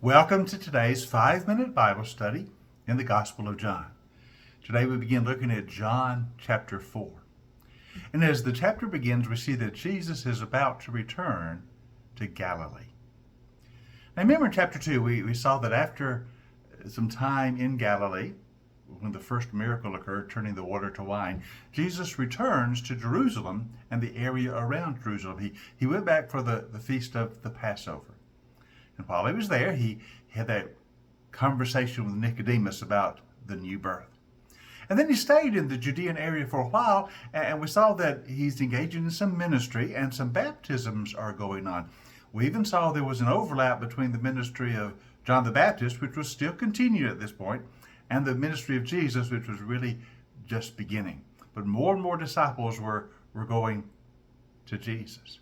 Welcome to today's 5-minute Bible study in the Gospel of John. Today we begin looking at John chapter 4. And as the chapter begins, we see that Jesus is about to return to Galilee. Now remember in chapter 2, we saw that after some time in Galilee, when the first miracle occurred, turning the water to wine, Jesus returns to Jerusalem and the area around Jerusalem. He went back for the feast of the Passover. And while he was there, he had that conversation with Nicodemus about the new birth. And then he stayed in the Judean area for a while, and we saw that he's engaging in some ministry and some baptisms are going on. We even saw there was an overlap between the ministry of John the Baptist, which was still continued at this point, and the ministry of Jesus, which was really just beginning. But more and more disciples were going to Jesus.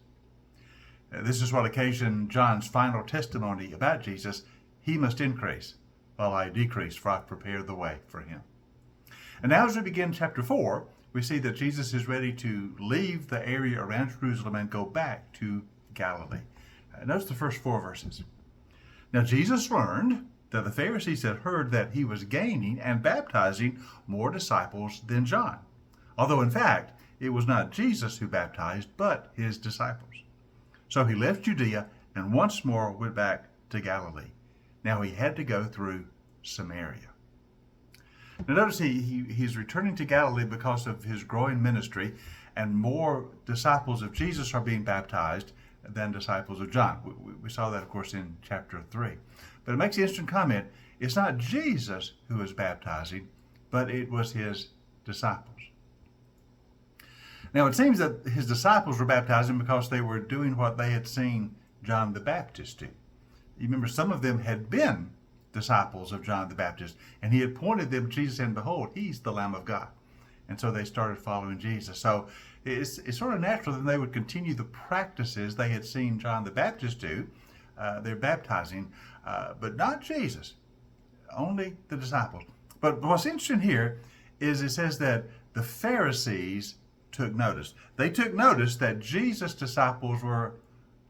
This is what occasioned John's final testimony about Jesus. He must increase while I decrease, for I prepare the way for him. And now as we begin chapter 4, we see that Jesus is ready to leave the area around Jerusalem and go back to Galilee. Notice the first 4 verses. Now Jesus learned that the Pharisees had heard that he was gaining and baptizing more disciples than John, although in fact it was not Jesus who baptized, but his disciples. So he left Judea and once more went back to Galilee. Now he had to go through Samaria. Now notice he's returning to Galilee because of his growing ministry, and more disciples of Jesus are being baptized than disciples of John. We saw that, of course, in chapter 3. But it makes the interesting comment, it's not Jesus who is baptizing, but it was his disciples. Now, it seems that his disciples were baptizing because they were doing what they had seen John the Baptist do. You remember, some of them had been disciples of John the Baptist, and he had pointed them to Jesus, and behold, he's the Lamb of God. And so they started following Jesus. So it's sort of natural that they would continue the practices they had seen John the Baptist do. They're baptizing, but not Jesus, only the disciples. But what's interesting here is it says that the Pharisees took notice. They took notice that Jesus' disciples were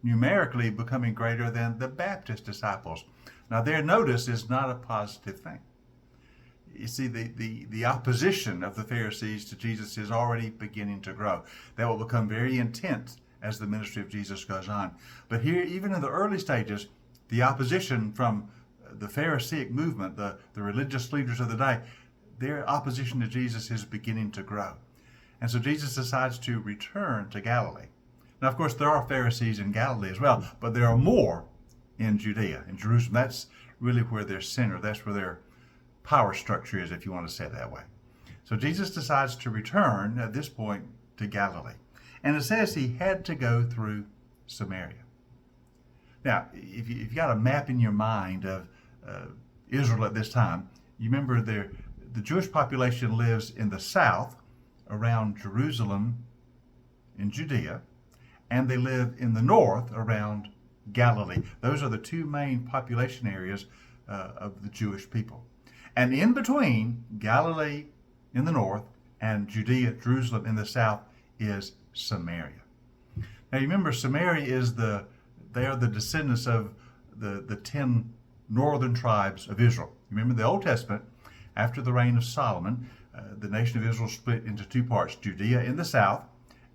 numerically becoming greater than the Baptist disciples. Now, their notice is not a positive thing. You see, the opposition of the Pharisees to Jesus is already beginning to grow. That will become very intense as the ministry of Jesus goes on. But here, even in the early stages, the opposition from the Pharisaic movement, the religious leaders of the day, their opposition to Jesus is beginning to grow. And so Jesus decides to return to Galilee. Now, of course, there are Pharisees in Galilee as well, but there are more in Judea, in Jerusalem. That's really where their center, that's where their power structure is, if you want to say it that way. So Jesus decides to return at this point to Galilee. And it says he had to go through Samaria. Now, if you got a map in your mind of Israel at this time, you remember the Jewish population lives in the south, around Jerusalem in Judea, and they live in the north around Galilee. Those are the two main population areas of the Jewish people. And in between Galilee in the north and Judea, Jerusalem in the south, is Samaria. Now you remember, Samaria they are the descendants of the 10 northern tribes of Israel. You remember the Old Testament, after the reign of Solomon, the nation of Israel split into 2 parts, Judea in the south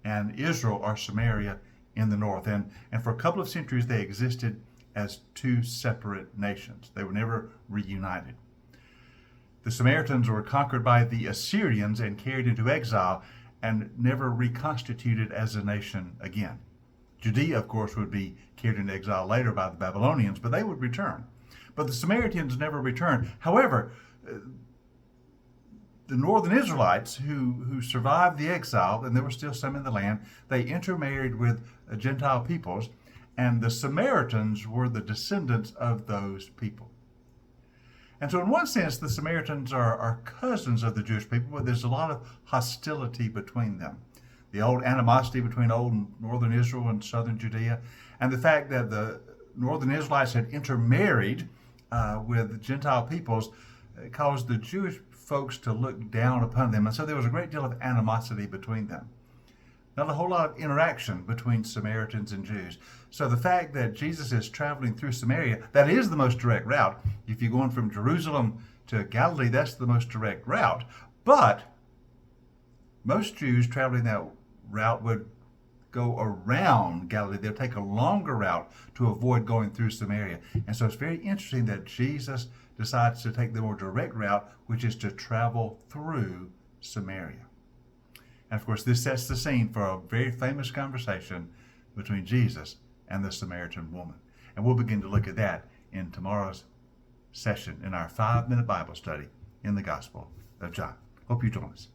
and Israel or Samaria in the north. And for a couple of centuries they existed as 2 separate nations. They were never reunited. The Samaritans were conquered by the Assyrians and carried into exile and never reconstituted as a nation again. Judea, of course, would be carried into exile later by the Babylonians, but they would return. But the Samaritans never returned. However, the northern Israelites who survived the exile, and there were still some in the land, they intermarried with Gentile peoples, and the Samaritans were the descendants of those people. And so in one sense, the Samaritans are cousins of the Jewish people, but there's a lot of hostility between them. The old animosity between old and northern Israel and southern Judea, and the fact that the northern Israelites had intermarried with Gentile peoples caused the Jewish folks to look down upon them. And so there was a great deal of animosity between them. Not a whole lot of interaction between Samaritans and Jews. So the fact that Jesus is traveling through Samaria, that is the most direct route. If you're going from Jerusalem to Galilee, that's the most direct route. But most Jews traveling that route would go around Galilee. They'll take a longer route to avoid going through Samaria. And so it's very interesting that Jesus decides to take the more direct route, which is to travel through Samaria. And of course, this sets the scene for a very famous conversation between Jesus and the Samaritan woman. And we'll begin to look at that in tomorrow's session in our 5-minute Bible study in the Gospel of John. Hope you join us.